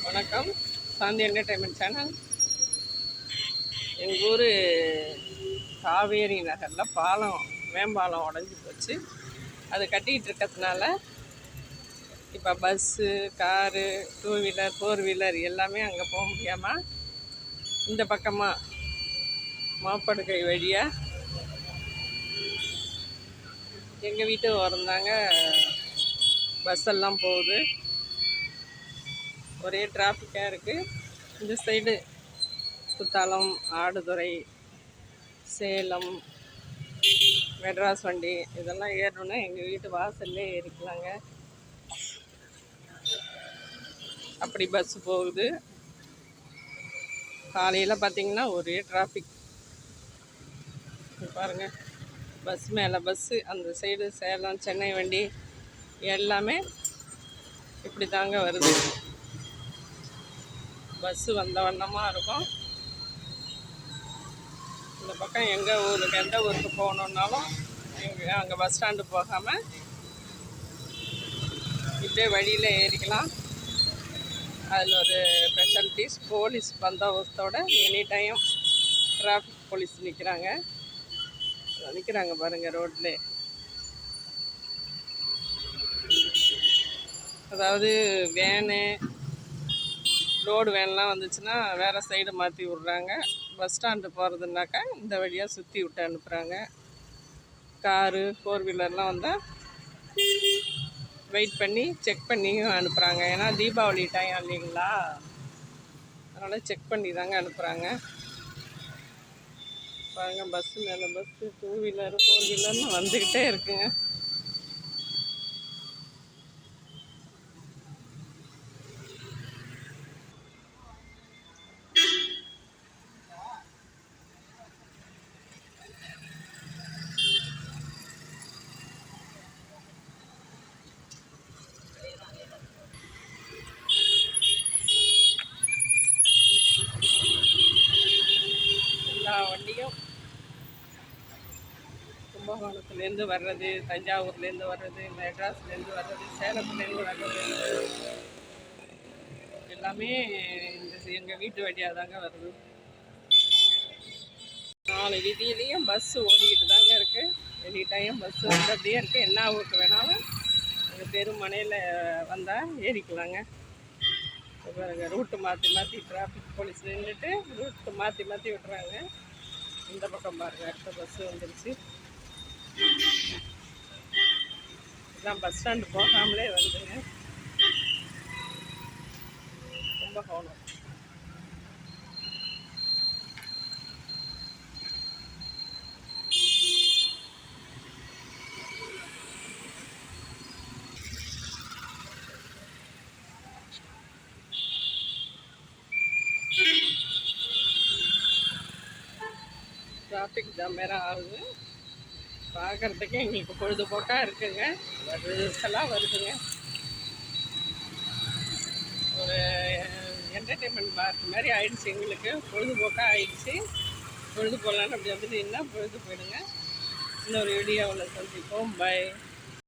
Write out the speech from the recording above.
வணக்கம். சாந்தி entertainment channel. எங்கள் ஊர் காவேரி நகரில் மேம்பாலம் உடஞ்சி போச்சு. அது கட்டிக்கிட்டு இருக்கிறதுனால இப்போ பஸ்ஸு, காரு, 2 வீலர், 4 வீலர் எல்லாமே அங்கே போக முடியாமல் இந்த பக்கமாக மாப்படுகை வழியாக எங்கள் வீட்டு வரந்தாங்க பஸ் எல்லாம் போகுது. ஒரே டிராஃபிக்காக இருக்குது. இந்த சைடு குத்தாலம், ஆடுதுறை, சேலம், மெட்ராஸ் வண்டி இதெல்லாம் ஏறணுன்னா எங்கள் வீட்டு வாசல்லே ஏறிக்கலாங்க. அப்படி பஸ்ஸு போகுது. காலையில் பார்த்திங்கன்னா ஒரே டிராஃபிக் பாருங்கள். பஸ் மேலே பஸ்ஸு, அந்த சைடு சேலம், சென்னை வண்டி எல்லாமே இப்படி தாங்க வருது. பஸ்ஸு வந்த வண்ணமாக இருக்கும். இந்த பக்கம் எந்த ஊருக்கு போகணுன்னாலும் அங்கே பஸ் ஸ்டாண்டு போகாமல் இப்படியே வழியில் ஏறிக்கலாம். அதில் ஒரு ஸ்பெஷாலிட்டிஸ், போலீஸ் பந்தோபஸ்தோட எனி டைம் டிராஃபிக் போலீஸ் நிற்கிறாங்க பாருங்கள் ரோட்லே. அதாவது வேனு, லோடு வேன்லாம் வந்துச்சுன்னா வேறு சைடு மாற்றி விட்றாங்க. பஸ் ஸ்டாண்டு போகிறதுனாக்கா இந்த வழியாக சுற்றி விட்டு அனுப்புகிறாங்க. காரு, 4 வீலர்லாம் வந்தால் வெயிட் பண்ணி செக் பண்ணியும் அனுப்புகிறாங்க. ஏன்னா தீபாவளி டைம் இல்லைங்களா, அதனால் செக் பண்ணி தாங்க அனுப்புகிறாங்க. பாருங்கள், பஸ்ஸு மேலே பஸ்ஸு, 2 வீலர், 4 வீலர்னு வந்துக்கிட்டே இருக்குங்க. வண்டியும் கும்பகோணத்துலேருந்து வர்றது, தஞ்சாவூர்லேருந்து வர்றது, மெட்ராஸ்லேருந்து வர்றது, சேலத்துலேருந்து வர்றது எல்லாமே எங்கள் வீட்டு வழியாக தாங்க வருது. 4 வீதியிலையும் பஸ்ஸு ஓடிக்கிட்டு தாங்க இருக்குது. எனி டைம் பஸ்ஸு வந்துட்டே இருக்குது. என்ன ஊருக்கு வேணாலும் எங்கள் தெருமனையில் வந்தால் ஏறிக்கலாங்க. பாருங்க, ரூட்டு மாற்றி டிராஃபிக் போலீஸ் நின்றுட்டு ரூட்டு மாற்றி விட்டுறாங்க. இந்த பக்கம் பாருங்கள், அடுத்த பஸ்ஸு வந்துருச்சு. இதுதான் பஸ் ஸ்டாண்டு போகாமலே வருதுங்க. கும்பகோணம். டிராஃபிக் ஜாம் வேறு ஆகுது. பார்க்குறதுக்கு எங்களுக்கு பொழுதுபோக்காக இருக்குங்க. பஸ்ஸெல்லாம் வருதுங்க. ஒரு என்டர்டெயின்மெண்ட் பார்க் மாதிரி ஆயிடுச்சு. எங்களுக்கு பொழுதுபோக்காக ஆயிடுச்சு. பொழுது போகலான்னு அப்படி வந்துட்டு பொழுது போயிடுங்க. இன்னொரு வீடியோவில் சந்திப்போம். பை.